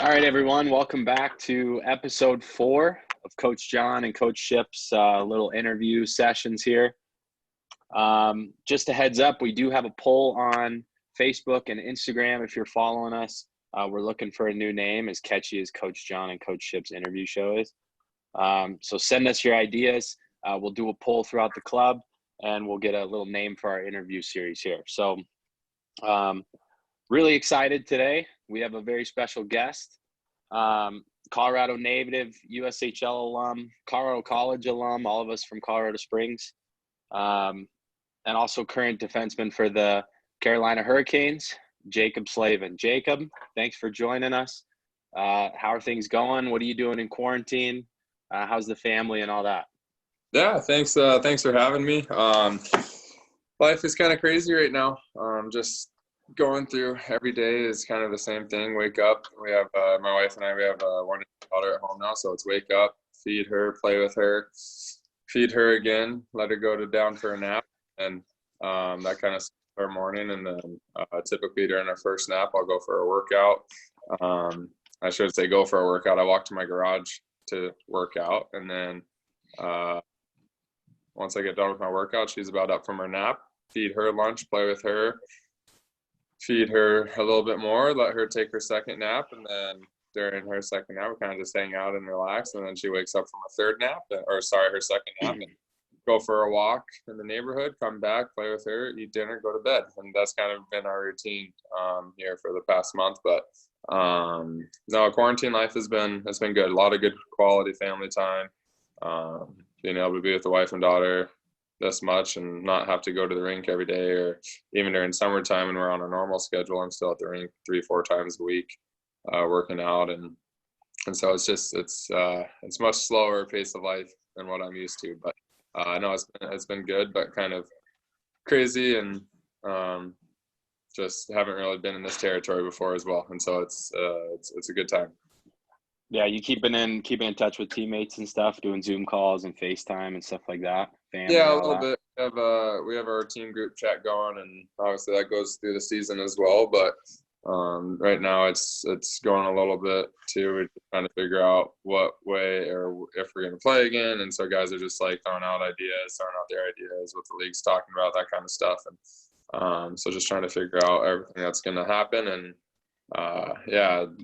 All right, everyone. Welcome back to episode 4 of Coach John and Coach Ship's little interview sessions here. Just a heads up, we do have a poll on Facebook and Instagram. If you're following us, we're looking for a new name, as catchy as Coach John and Coach Ship's interview show is. So send us your ideas. We'll do a poll throughout the club, and we'll get a little name for our interview series here. So really excited today. We have a very special guest, Colorado native, USHL alum, Colorado College alum, all of us from Colorado Springs, and also current defenseman for the Carolina Hurricanes, Jaccob Slavin. Jacob, thanks for joining us. How are things going? What are you doing in quarantine? How's the family and all that? Yeah, thanks for having me. Life is kind of crazy right now. Just going through every day is kind of the same thing. Wake up. We have my wife and I. We have a 1-year-old daughter at home now, so it's wake up, feed her, play with her, feed her again, let her go down for a nap, and that kind of starts our morning. And then typically during our first nap, I'll go for a workout. I should say go for a workout. I walk to my garage to work out, and then once I get done with my workout, she's about up from her nap. Feed her lunch, play with her. Feed her a little bit more, let her take her second nap, and then during her second nap, we kind of just hang out and relax, and then she wakes up from her second nap, and go for a walk in the neighborhood, come back, play with her, eat dinner, go to bed. And that's kind of been our routine here for the past month. But no, quarantine life has been good. A lot of good quality family time, being able to be with the wife and daughter this much and not have to go to the rink every day, or even during summertime when we're on a normal schedule, I'm still at the rink 3-4 times a week, working out. And so it's much slower pace of life than what I'm used to, but no, it's been good, but kind of crazy, and just haven't really been in this territory before as well. And so it's a good time. Yeah, you keeping in touch with teammates and stuff, doing Zoom calls and FaceTime and stuff like that? Family, yeah, a little bit. We have our team group chat going, and obviously that goes through the season as well. But right now it's going a little bit too. We're trying to figure out what way or if we're going to play again. And so guys are just like throwing out their ideas, what the league's talking about, that kind of stuff. And so just trying to figure out everything that's going to happen. And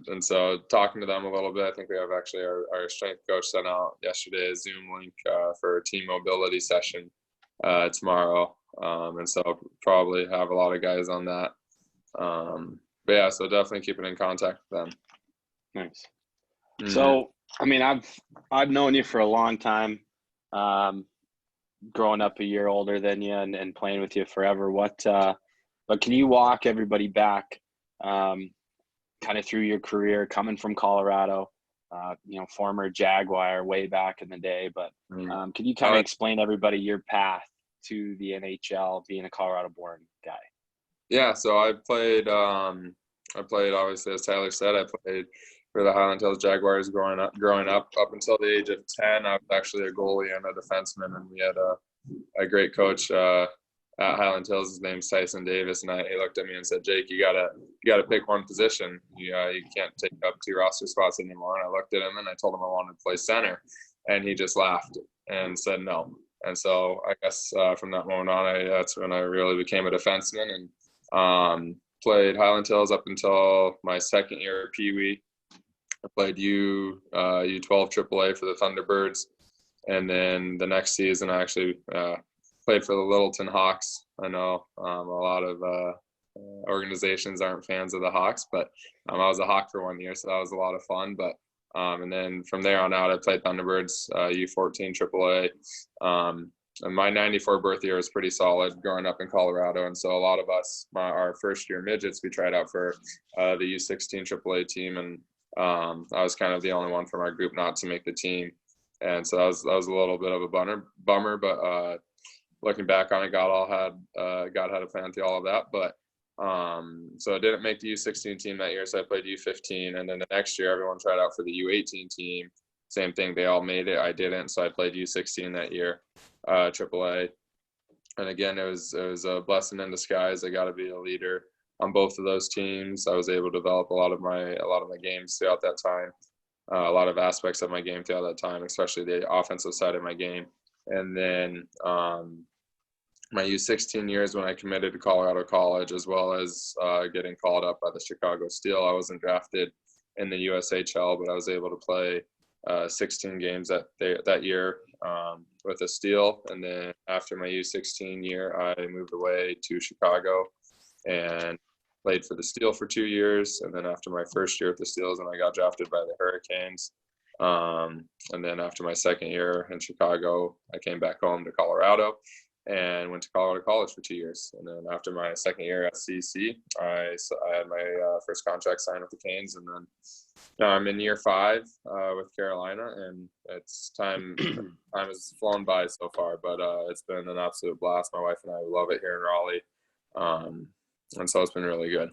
and so talking to them a little bit. I think we have actually our strength coach sent out yesterday a Zoom link for a team mobility session tomorrow, and so probably have a lot of guys on that. But yeah, so definitely keeping in contact with them. Nice. Mm-hmm. So I mean, I've known you for a long time, growing up a year older than you and playing with you forever. But can you walk everybody back kind of through your career, coming from Colorado, former Jaguar way back in the day, but can you kind of explain everybody your path to the NHL, being a Colorado-born guy? Yeah, so I played obviously, as Tyler said, I played for the Highland Hills Jaguars growing up until the age of 10. I was actually a goalie and a defenseman, and we had a great coach at Highland Hills. His name's Tyson Davis, and he looked at me and said, "Jake, you gotta pick one position. You can't take up 2 roster spots anymore." And I looked at him and I told him I wanted to play center, and he just laughed and said no. And so I guess from that moment on, that's when I really became a defenseman, and played Highland Hills up until my second year at Pee Wee. I played U12 AAA for the Thunderbirds, and then the next season I actually played for the Littleton Hawks. I know a lot of organizations aren't fans of the Hawks, but I was a Hawk for 1 year, so that was a lot of fun. But and then from there on out, I played Thunderbirds, U14 AAA. And my 94 birth year was pretty solid growing up in Colorado. And so a lot of us, our first year midgets, we tried out for the U16 AAA team. And I was kind of the only one from our group not to make the team. And so that was a little bit of a bummer, but looking back on it, God had a plan through all of that. But so I didn't make the U16 team that year, so I played U15. And then the next year, everyone tried out for the U18 team. Same thing, they all made it. I didn't, so I played U16 that year, AAA. And again, it was a blessing in disguise. I got to be a leader on both of those teams. I was able to develop a lot of my games throughout that time, a lot of aspects of my game throughout that time, especially the offensive side of my game. And then my U16 years when I committed to Colorado College, as well as getting called up by the Chicago Steel. I wasn't drafted in the USHL, but I was able to play 16 games that year with the Steel. And then after my U16 year, I moved away to Chicago and played for the Steel for 2 years. And then after my first year with the Steels, and I got drafted by the Hurricanes. And then after my second year in Chicago, I came back home to Colorado and went to Colorado College for 2 years. And then after my second year at CC, I had my first contract signed with the Canes. And then now I'm in year 5 with Carolina, and it's time has flown by so far, but it's been an absolute blast. My wife and I love it here in Raleigh. And so it's been really good.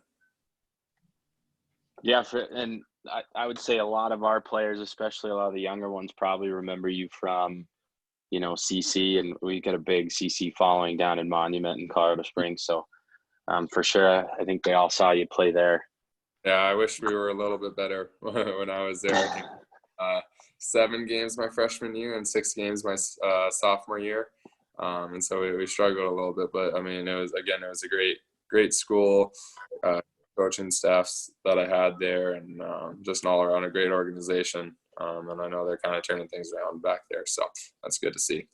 Yeah, and I would say a lot of our players, especially a lot of the younger ones, probably remember you from, CC, and we got a big CC following down in Monument in Colorado Springs. So for sure, I think they all saw you play there. Yeah, I wish we were a little bit better when I was there. I think 7 games my freshman year and 6 games my sophomore year. And so we struggled a little bit, but I mean, it was a great school, coaching staffs that I had there, and just an all around a great organization. And I know they're kind of turning things around back there. So that's good to see.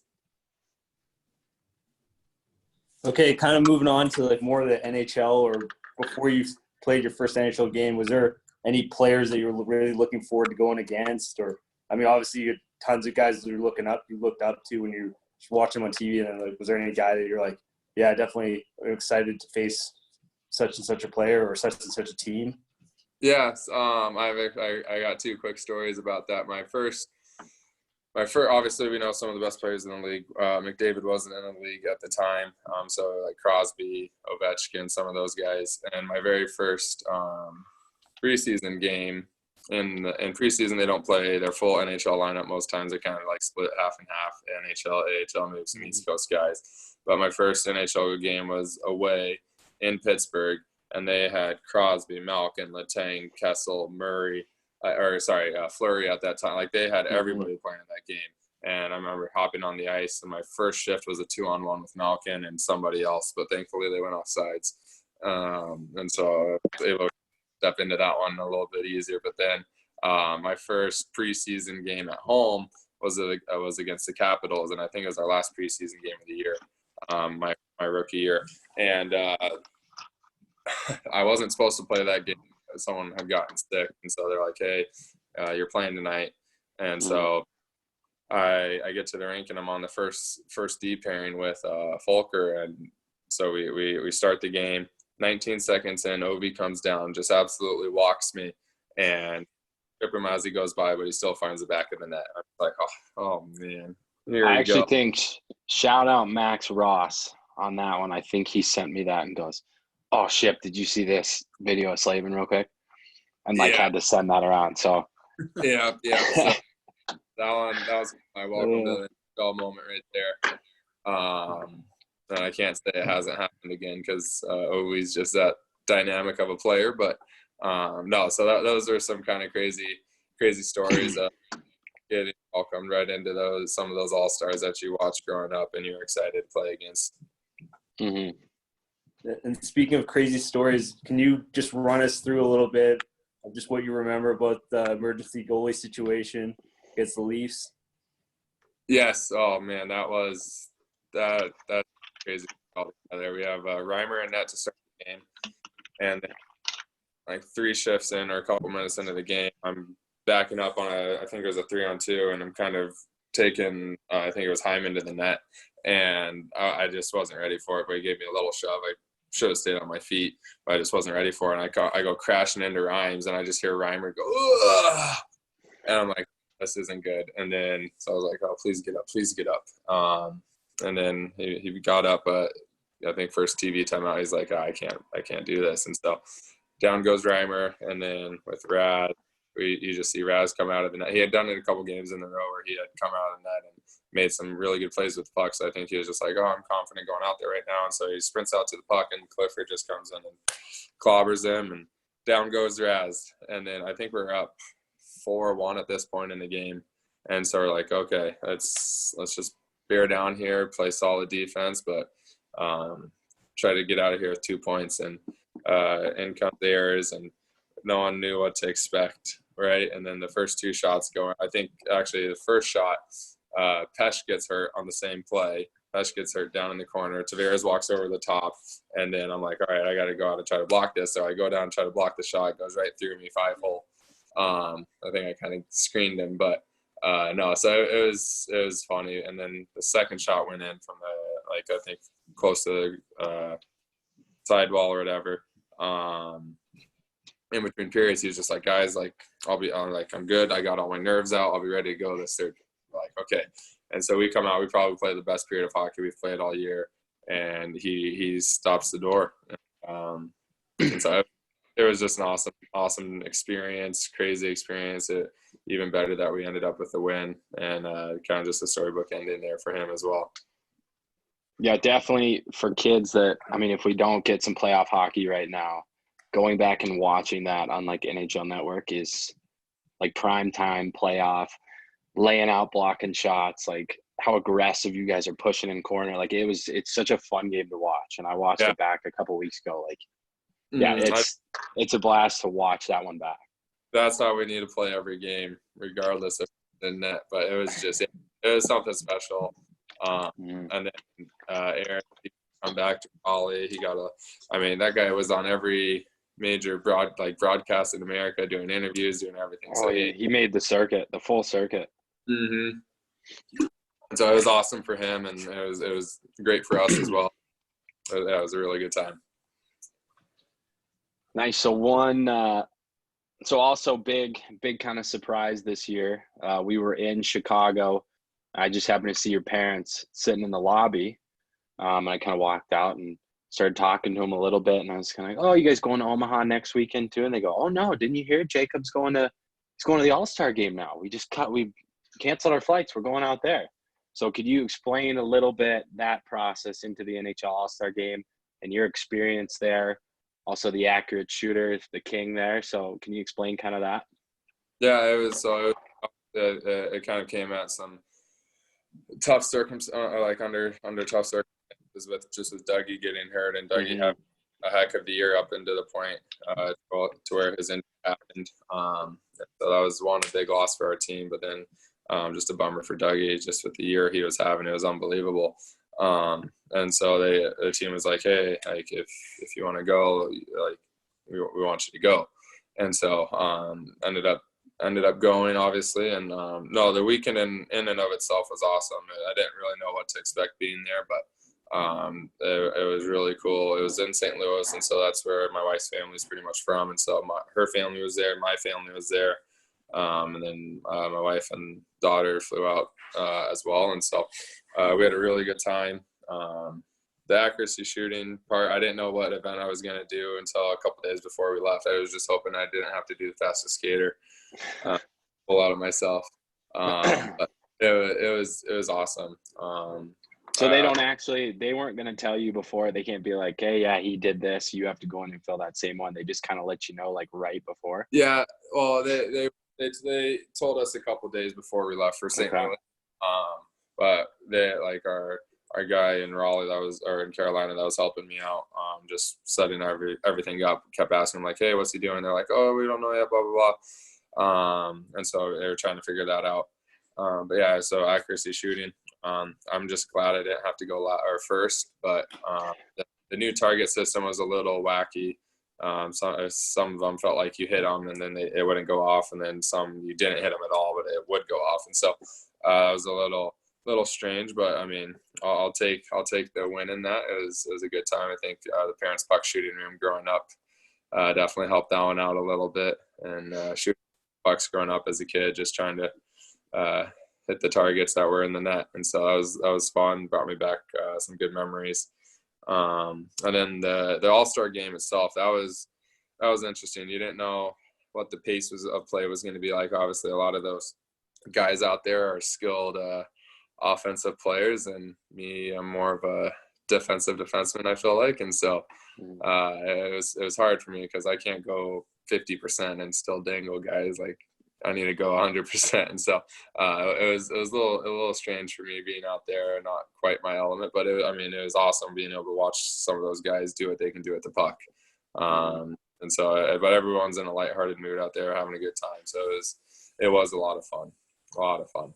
Okay, kind of moving on to like more of the NHL, or before you played your first NHL game, was there any players that you're really looking forward to going against? Or, I mean, obviously you had tons of guys that you looked up to when you watch them on TV, and then, like, was there any guy that you're like, yeah, definitely excited to face such and such a player or such and such a team? Yes, I got 2 quick stories about that. My first, obviously we know some of the best players in the league. McDavid wasn't in the league at the time, so like Crosby, Ovechkin, some of those guys. And my very first preseason game, in preseason they don't play their full NHL lineup most times. They kind of like split half and half. NHL, AHL, maybe some East Coast guys. But my first NHL game was away in Pittsburgh, and they had Crosby, Malkin, Letang, Kessel, Murray, Fleury at that time. Like, they had everybody playing in that game. And I remember hopping on the ice, and my first shift was a 2-on-1 with Malkin and somebody else, but thankfully they went off sides. And so I was able to step into that one a little bit easier. But then my first preseason game at home was against the Capitals, and I think it was our last preseason game of the year, my rookie year. And I wasn't supposed to play that game. Someone had gotten sick, and so they're like, hey, you're playing tonight. And so I get to the rink, and I'm on the first D pairing with Folker, and so we start the game. 19 seconds in, Ovi comes down, just absolutely walks me, and trip him as he goes by, but he still finds the back of the net. I'm like, oh man. I actually think, shout out Max Ross on that one. I think he sent me that and goes, oh shit, did you see this video of Slavin real quick? And had to send that around. So yeah. So that was my welcome to the goal moment right there. And I can't say it hasn't happened again, because Ovi's just that dynamic of a player. But no, so those are some kind of crazy stories of getting welcomed right into some of those all-stars that you watched growing up and you're excited to play against. Mm-hmm. And speaking of crazy stories, can you just run us through a little bit of just what you remember about the emergency goalie situation against the Leafs? Yes. Oh man, that's crazy. There we have Reimer and net to start the game, and like 3 shifts in or a couple minutes into the game, I'm backing up on I think it was a 3-on-2, and I'm kind of taking I think it was Hyman to the net, and I just wasn't ready for it. But he gave me a little shove. I should have stayed on my feet, but I just wasn't ready for it. And I go crashing into Rhymes, and I just hear Reimer go, ugh! And I'm like, this isn't good. And then so I was like, oh, please get up. And then he got up, but I think first TV timeout, he's like, I can't do this. And so down goes Reimer, and then with Rad, you just see Raz come out of the net. He had done it a couple games in a row where he had come out of the net and made some really good plays with pucks. I think he was just like, oh, I'm confident going out there right now. And so he sprints out to the puck, and Clifford just comes in and clobbers him, and down goes Raz. And then I think we're up 4-1 at this point in the game. And so we're like, okay, let's just bear down here, play solid defense, but try to get out of here with 2 points. And in come the errors, and no one knew what to expect, right? And then the first 2 shots going, I think actually the first shot, Pesh gets hurt on the same play. Pesh gets hurt down in the corner. Tavares walks over the top, and then I'm like, all right, I got to go out and try to block this. So I go down and try to block the shot. It goes right through me, 5-hole. I think I kind of screened him, but no. So it was funny. And then the second shot went in from the, like, I think close to the sidewall or whatever. In between periods, he was just like, guys, like, I'm good. I got all my nerves out. I'll be ready to go this third. Like, okay. And so we come out, we probably play the best period of hockey we've played all year, and he stops the door. And so it was just an awesome experience, crazy experience. Even better that we ended up with the win, and kind of just a storybook ending there for him as well. Yeah, definitely for kids that, I mean, if we don't get some playoff hockey right now, going back and watching that on like NHL Network is like prime time playoff, laying out, blocking shots, like how aggressive you guys are pushing in corner. Like it's such a fun game to watch. And I watched it back a couple weeks ago. Like, yeah, it's a blast to watch that one back. That's how we need to play every game, regardless of the net. But it was just, it was something special. And then Aaron, he come back to Raleigh. That guy was on every major broadcast in America, doing interviews, doing everything. So he made the circuit, the full circuit. Mm-hmm. And so it was awesome for him, and it was great for us as well. It was a really good time. Nice. So also big kind of surprise this year. We were in Chicago. I just happened to see your parents sitting in the lobby. And I kind of walked out and started talking to them a little bit. And I was kind of like, oh, you guys going to Omaha next weekend too? And they go, oh no, didn't you hear? Jacob's going to the Allstar game now. We canceled our flights. We're going out there. So could you explain a little bit that process into the NHL All-Star game and your experience there? Also the accurate shooter, the king there. So can you explain kind of that? Yeah, it kind of came at some tough circumstances, like under tough circumstances with Dougie getting hurt, and Dougie having a heck of the year up into the point to where his injury happened. So that was one big loss for our team, but then just a bummer for Dougie, just with the year he was having. It was unbelievable. And so the team was like, hey, like if you want to go, like we want you to go. And so ended up going, obviously. And no, the weekend in and of itself was awesome. I didn't really know what to expect being there, but it was really cool. It was in St. Louis, and so that's where my wife's family is pretty much from. And so her family was there, my family was there, and then my wife and daughter flew out as well. And so we had a really good time. The accuracy shooting part, I didn't know what event I was going to do until a couple days before we left. I was just hoping I didn't have to do the fastest skater, pull out of myself. But it was awesome. So they weren't going to tell you before. They can't be like, hey, yeah, he did this. You have to go in and fill that same one. They just kind of let you know like right before. Yeah. Well, they told us a couple days before we left for St. Louis. But they like our guy in Raleigh or in Carolina that was helping me out, just setting everything up, kept asking him like, hey, what's he doing? They're like, oh, we don't know yet, blah, blah, blah. And so they were trying to figure that out. But yeah, so accuracy shooting. I'm just glad I didn't have to go first, but the new target system was a little wacky. Some of them felt like you hit them and then it wouldn't go off, and then some you didn't hit them at all, but it would go off. And so it was a little strange, but I mean, I'll take the win in that. It was a good time. I think the parents' puck shooting room growing up definitely helped that one out a little bit, and shooting pucks growing up as a kid, just trying to hit the targets that were in the net. And so that was fun, brought me back some good memories. And then the All-Star game itself, that was interesting. You didn't know what the pace of play was going to be like. Obviously, a lot of those guys out there are skilled offensive players, and me, I'm more of a defensive defenseman, I feel like. And so it was hard for me because I can't go 50% and still dangle guys. Like, I need to go 100%. And so it was a little strange for me being out there, not quite my element, but it was awesome being able to watch some of those guys do what they can do at the puck. And so, but everyone's in a lighthearted mood out there, having a good time. So it was a lot of fun.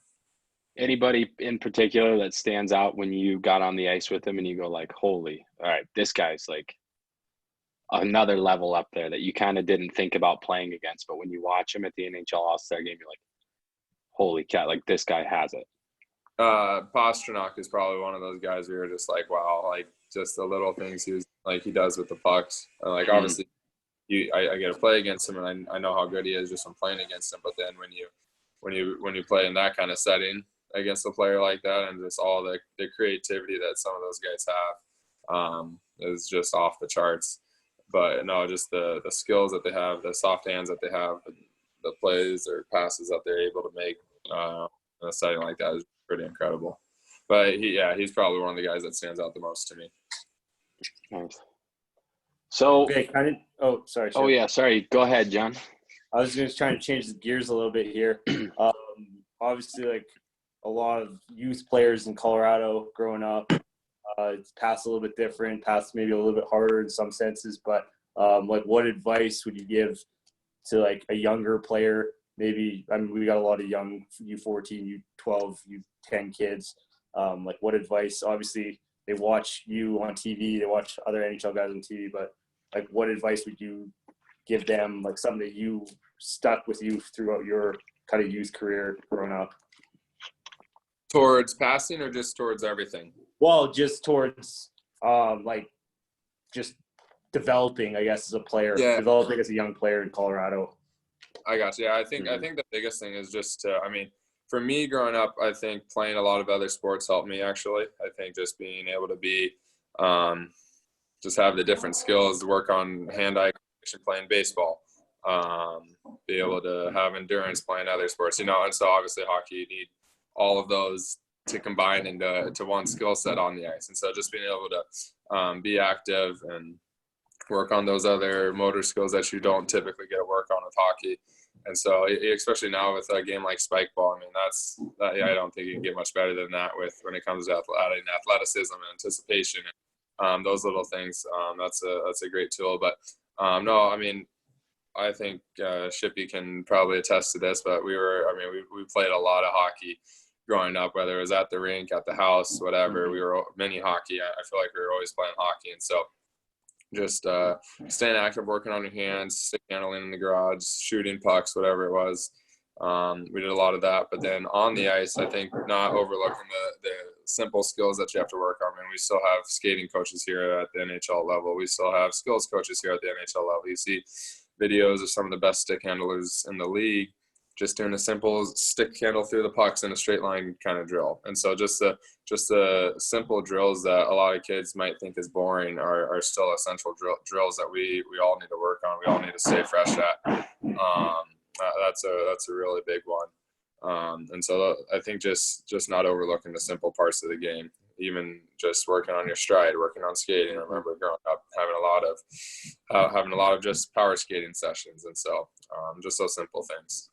Anybody in particular that stands out when you got on the ice with him and you go like, holy, all right, this guy's like another level up there that you kind of didn't think about playing against, but when you watch him at the NHL All-Star game, you're like, holy cat, like this guy has it. Pastrnak is probably one of those guys where you're just like, wow, like just the little things he does with the pucks. Like obviously I get to play against him, and I know how good he is just from playing against him. But then when you play in that kind of setting against a player like that, and just all the creativity that some of those guys have, is just off the charts. But no, just the skills that they have, the soft hands that they have, the plays or passes that they're able to make in a setting like that is pretty incredible. But he's probably one of the guys that stands out the most to me. Nice. So okay, sorry. Oh yeah, sorry. Go ahead, John. I was just trying to change the gears a little bit here. Obviously, like a lot of youth players in Colorado growing up, it's passed a little bit different, passed maybe a little bit harder in some senses. But like, what advice would you give to like a younger player? Maybe, I mean, we got a lot of young U14, U12, U10 kids. Like, what advice? Obviously, they watch you on TV, they watch other NHL guys on TV, but like, what advice would you give them? Like something that you stuck with you throughout your kind of youth career growing up. Towards passing or just towards everything? Well, just towards like just developing, I guess, as a player, developing as a young player in Colorado. I got you. Yeah, I think the biggest thing is just to, I mean, for me growing up, I think playing a lot of other sports helped me actually. I think just being able to be, just have the different skills, work on hand-eye coordination playing baseball, be able to have endurance playing other sports, and so obviously hockey, you need all of those to combine into one skill set on the ice. And so just being able to be active and work on those other motor skills that you don't typically get to work on with hockey. And so especially now with a game like spike ball, I mean, I don't think you can get much better than that when it comes to adding athleticism and anticipation and those little things. That's a great tool. But no, I mean, I think Shippy can probably attest to this, but we played a lot of hockey growing up, whether it was at the rink, at the house, whatever. We were mini hockey. I feel like we were always playing hockey. And so just staying active, working on your hands, stick handling in the garage, shooting pucks, whatever it was. We did a lot of that. But then on the ice, I think not overlooking the simple skills that you have to work on. I mean, we still have skating coaches here at the NHL level. We still have skills coaches here at the NHL level. You see videos of some of the best stick handlers in the league just doing a simple stick handle through the pucks in a straight line kind of drill. And so just the simple drills that a lot of kids might think is boring are still essential drills that we all need to work on. We all need to stay fresh at. That's a really big one. And so I think just not overlooking the simple parts of the game, even just working on your stride, working on skating. I remember growing up having a lot of just power skating sessions. And so just those simple things.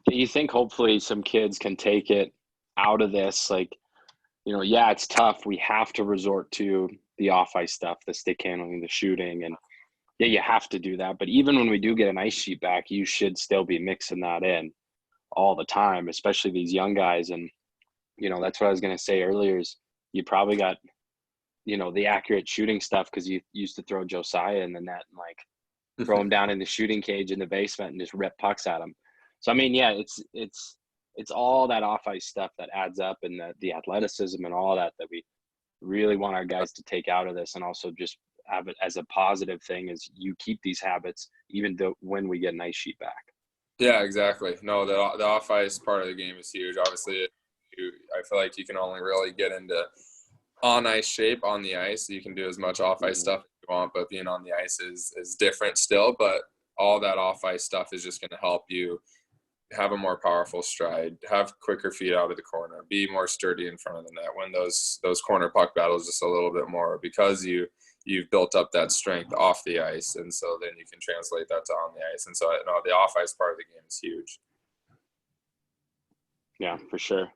Do you think hopefully some kids can take it out of this? Like, it's tough. We have to resort to the off-ice stuff, the stick handling, the shooting, and you have to do that. But even when we do get an ice sheet back, you should still be mixing that in all the time, especially these young guys. And, that's what I was going to say earlier is you probably got, the accurate shooting stuff because you used to throw Josiah in the net and, like, throw him down in the shooting cage in the basement and just rip pucks at him. So, I mean, it's all that off-ice stuff that adds up, and the athleticism and all that we really want our guys to take out of this, and also just have it as a positive thing is you keep these habits even though when we get an ice sheet back. Yeah, exactly. No, the off-ice part of the game is huge. Obviously, I feel like you can only really get into on-ice shape on the ice. You can do as much off-ice stuff as you want, but being on the ice is different still. But all that off-ice stuff is just going to help you have a more powerful stride, have quicker feet out of the corner, be more sturdy in front of the net when those corner puck battles just a little bit more, because you've built up that strength off the ice, and so then you can translate that to on the ice. And so the off ice part of the game is huge. Yeah, for sure.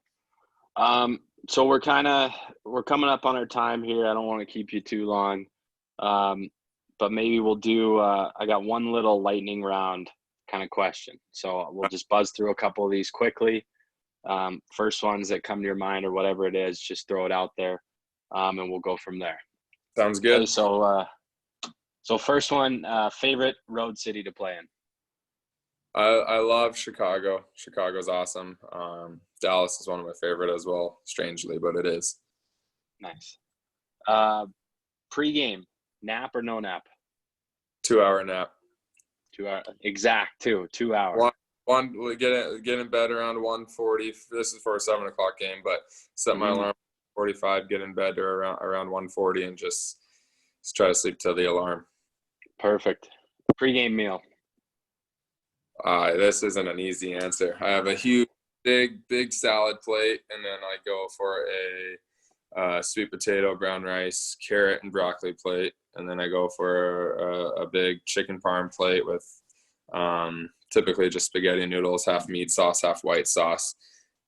So we're coming up on our time here. I don't want to keep you too long, but maybe we'll do. I got one little lightning round kind of question. So we'll just buzz through a couple of these quickly. First ones that come to your mind or whatever it is, just throw it out there, and we'll go from there. Sounds good. Okay, so first one, favorite road city to play in? I love Chicago. Chicago's awesome. Dallas is one of my favorite as well, strangely, but it is. Nice. Pre-game, nap or no nap? 2-hour nap. 2 hour exact 2 hours. Get in bed around 1:40. This is for a 7:00 game, but set my alarm 45. Get in bed around 1:40 and just try to sleep till the alarm. Perfect. Pre-game meal. This isn't an easy answer. I have a huge, big salad plate, and then I go for a sweet potato, brown rice, carrot, and broccoli plate, and then I go for a big chicken parm plate with typically just spaghetti noodles, half meat sauce, half white sauce,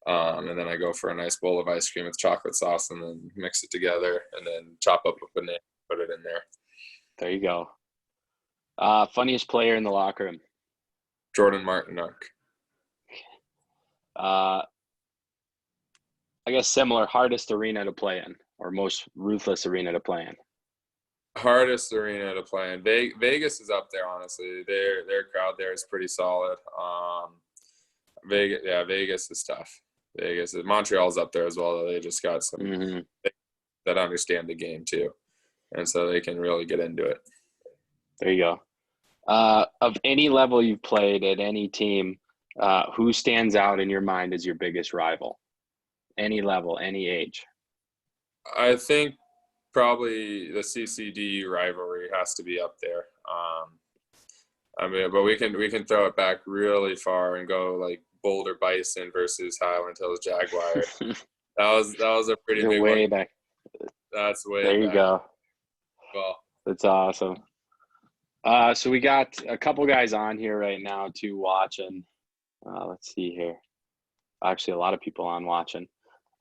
and then I go for a nice bowl of ice cream with chocolate sauce, and then mix it together, and then chop up a banana, put it in there. There you go. Funniest player in the locker room? Jordan Martinook. I guess similar. Hardest arena to play in, or most ruthless arena to play in? Hardest arena to play in. Vegas is up there, honestly. Their crowd there is pretty solid. Vegas is tough. Montreal's up there as well, though. They just got some that understand the game too, and so they can really get into it. There you go. Of any level you've played at any team, who stands out in your mind as your biggest rival? Any level, any age? I think probably the CCD rivalry has to be up there. But we can throw it back really far and go like Boulder Bison versus Highland Hills Jaguars. that was a pretty big way one. Back. That's way there back. You go. Well, that's awesome. So we got a couple guys on here right now too watching. Let's see here. Actually, a lot of people on watching.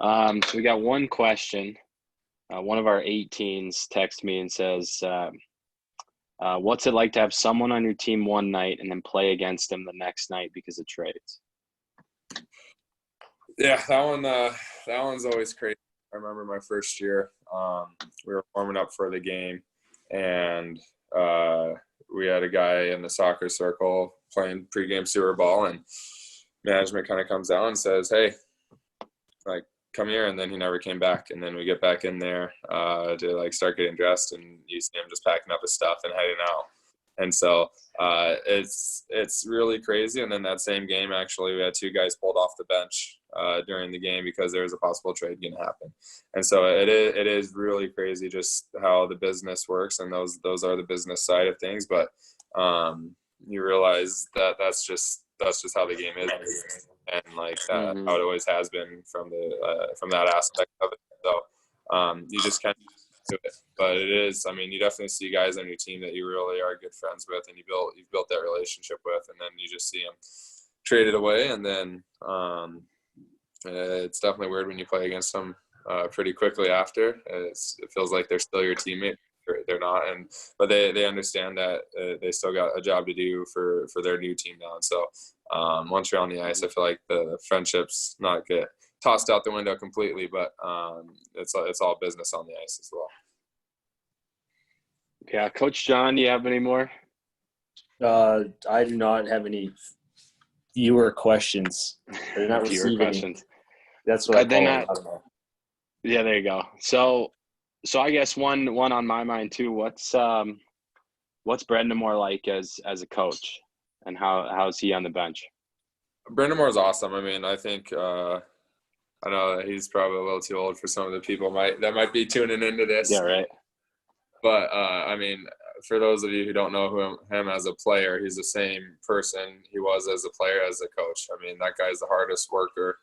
So we got one question. One of our 18s texted me and says, what's it like to have someone on your team one night and then play against them the next night because of trades? Yeah, that one's always crazy. I remember my first year, we were warming up for the game, and we had a guy in the soccer circle playing pregame sewer ball, and management kind of comes down and says, hey, like, come here. And then he never came back. And then we get back in there to like start getting dressed, and you see him just packing up his stuff and heading out. And so it's really crazy. And then that same game, actually, we had two guys pulled off the bench during the game because there was a possible trade going to happen. And so it is really crazy just how the business works, and those are the business side of things. But you realize that that's just how the game is, and like that, how it always has been from that aspect of it. So you just kind of do it. But it is, I mean, you definitely see guys on your team that you really are good friends with, and you've built that relationship with, and then you just see them traded away, and then it's definitely weird when you play against them pretty quickly after. It feels like they're still your teammate. They're not, but they understand that they still got a job to do for their new team now. And so once you're on the ice, I feel like the friendships not get tossed out the window completely, but it's all business on the ice as well. Yeah, Coach John, do you have any more? I do not have any viewer questions. I did not receive questions. Any. That's what I call it. I don't know. Yeah, there you go. So I guess one on my mind too. What's Brenda Moore like as a coach, and how's he on the bench? Brenda Moore's awesome. I mean, I think I know that he's probably a little too old for some of the people that might be tuning into this. Yeah, right. But I mean, for those of you who don't know him as a player, he's the same person he was as a player, as a coach. I mean, that guy's the hardest worker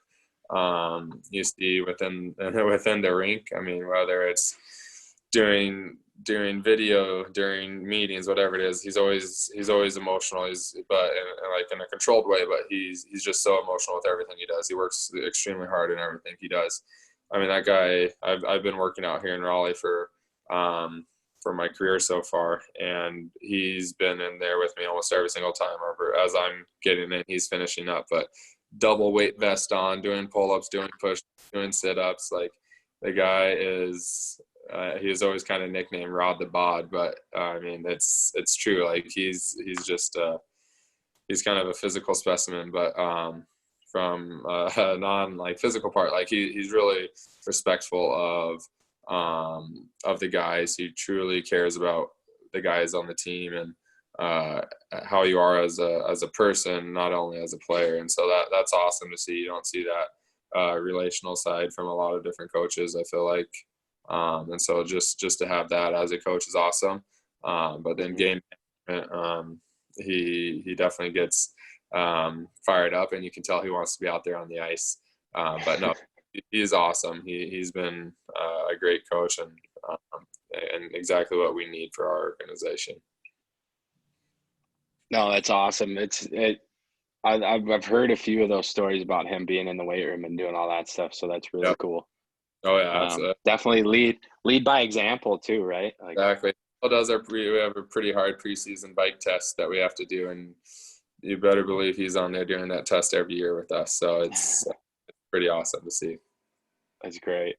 you see within the rink. I mean, whether it's during video, during meetings, whatever it is, he's always emotional. But in a controlled way. But he's just so emotional with everything he does. He works extremely hard in everything he does. I mean, that guy. I've been working out here in Raleigh for my career so far, and he's been in there with me almost every single time. As I'm getting in, he's finishing up. But double weight vest on, doing pull-ups, doing push, doing sit-ups. Like, the guy is. He's always kind of nicknamed Rod the Bod, but I mean, it's true. Like, he's just he's kind of a physical specimen, but from a non-physical part, like he's really respectful of the guys. He truly cares about the guys on the team and how you are as a person, not only as a player. And so that's awesome to see. You don't see that relational side from a lot of different coaches, I feel like. And so just to have that as a coach is awesome. But then game management, he definitely gets fired up, and you can tell he wants to be out there on the ice. But no, he's awesome. He's been a great coach and exactly what we need for our organization. No, that's awesome. I've heard a few of those stories about him being in the weight room and doing all that stuff. So that's really cool. Oh yeah, absolutely. Definitely lead by example too, right? Like, exactly. We have a pretty hard preseason bike test that we have to do, and you better believe he's on there doing that test every year with us. So it's pretty awesome to see. That's great.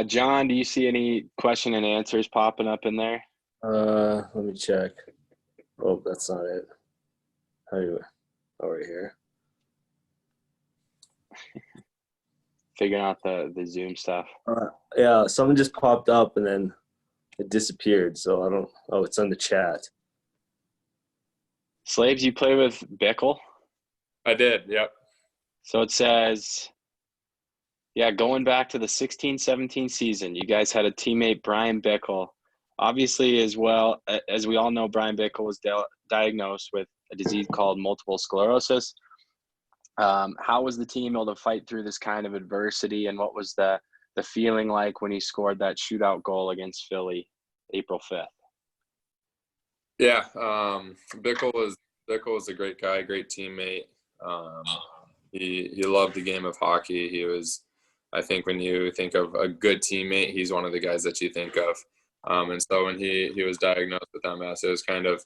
John, do you see any question and answers popping up in there? Let me check. Oh, that's not it. Right here. Figuring out the Zoom stuff. Yeah, something just popped up and then it disappeared. So I don't. Oh, it's on the chat. Slaves, you play with Bickle? I did. Yep. So it says, yeah, going back to the 16-17 season, you guys had a teammate, Brian Bickle. Obviously, as well as we all know, Brian Bickle was diagnosed with a disease called multiple sclerosis. How was the team able to fight through this kind of adversity, and what was the feeling like when he scored that shootout goal against Philly April 5th? Yeah, Bickle was a great guy, great teammate. He loved the game of hockey. He was, I think, when you think of a good teammate, he's one of the guys that you think of. And so when he was diagnosed with MS, it was kind of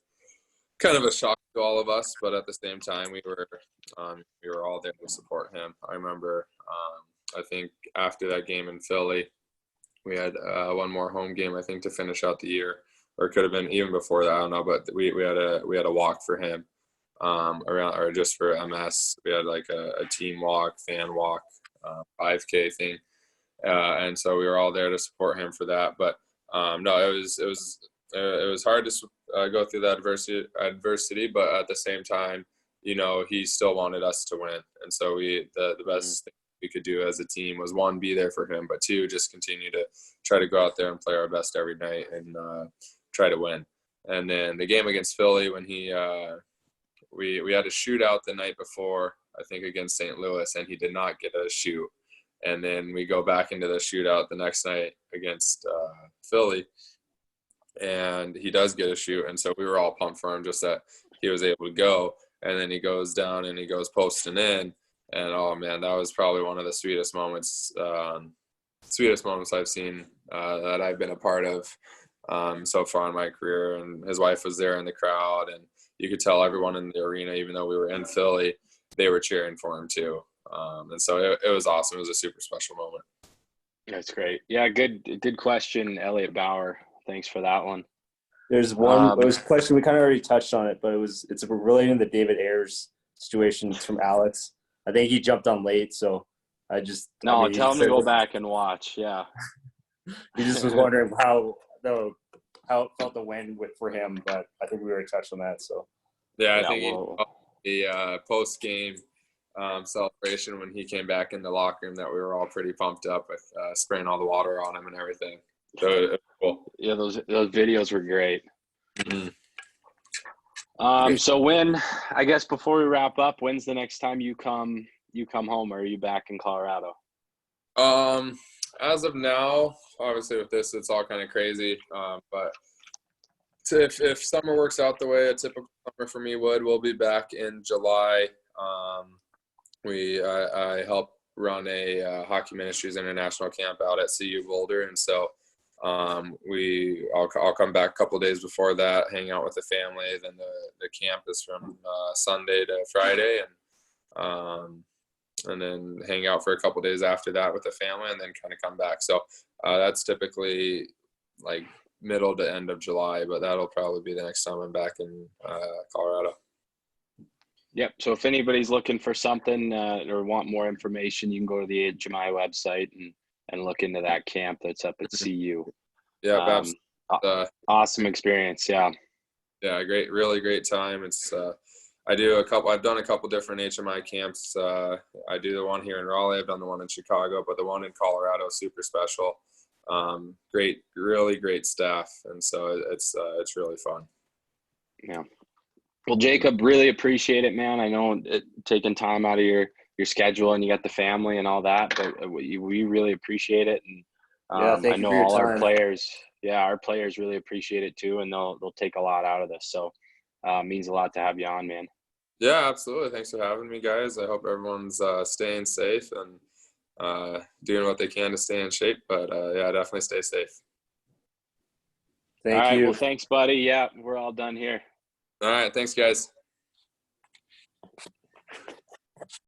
a shock to all of us, but at the same time, we were all there to support him. I remember, I think after that game in Philly, we had one more home game, I think, to finish out the year, or it could have been even before that. I don't know, but we had a walk for him around, or just for MS. We had like a team walk, fan walk, 5K thing, and so we were all there to support him for that. But no, it was hard to go through that adversity, but at the same time, he still wanted us to win. And so the best thing we could do as a team was, one, be there for him, but two, just continue to try to go out there and play our best every night and try to win. And then the game against Philly, when we had a shootout the night before, I think against St. Louis, and he did not get a shoot. And then we go back into the shootout the next night against Philly, and he does get a shoot. And so we were all pumped for him, just that he was able to go. And then he goes down and he goes posting in. And, oh, man, that was probably one of the sweetest moments I've seen that I've been a part of so far in my career. And his wife was there in the crowd, and you could tell everyone in the arena, even though we were in Philly, they were cheering for him too. And so it was awesome. It was a super special moment. That's great. Yeah, good question, Elliot Bauer. Thanks for that one. There's one question, we kind of already touched on it, but it's relating to the David Ayers situation. It's from Alex. I think he jumped on late, so tell him to go back and watch. Yeah. He just was wondering how it felt the win for him, but I think we already touched on that. So yeah, I think the post game celebration when he came back in the locker room that we were all pretty pumped up with, spraying all the water on him and everything. So it was cool. Yeah, those videos were great. Mm-hmm. So I guess before we wrap up, when's the next time you come home, or are you back in Colorado? As of now, obviously with this, it's all kind of crazy. But if summer works out the way a typical summer for me would, we'll be back in July. I help run a Hockey Ministries International camp out at CU Boulder, and so I'll come back a couple days before that, hang out with the family. Then the camp is from Sunday to Friday, and then hang out for a couple days after that with the family, and then kind of come back. So that's typically like middle to end of July, but that'll probably be the next time I'm back in Colorado. Yep. So if anybody's looking for something or want more information, you can go to the HMI website and look into that camp that's up at CU. Yeah, awesome experience. Yeah. Yeah, really great time. It's I've done a couple different HMI camps. I do the one here in Raleigh. I've done the one in Chicago, but the one in Colorado is super special. Really great staff, and so it's really fun. Yeah. Well, Jacob, really appreciate it, man. I know taking time out of your schedule, and you got the family and all that, but we really appreciate it. And I know all our players, our players really appreciate it too, and they'll take a lot out of this. So it means a lot to have you on, man. Yeah, absolutely. Thanks for having me, guys. I hope everyone's staying safe and doing what they can to stay in shape. But yeah, definitely stay safe. Thank you. Well, thanks, buddy. Yeah, we're all done here. All right. Thanks, guys.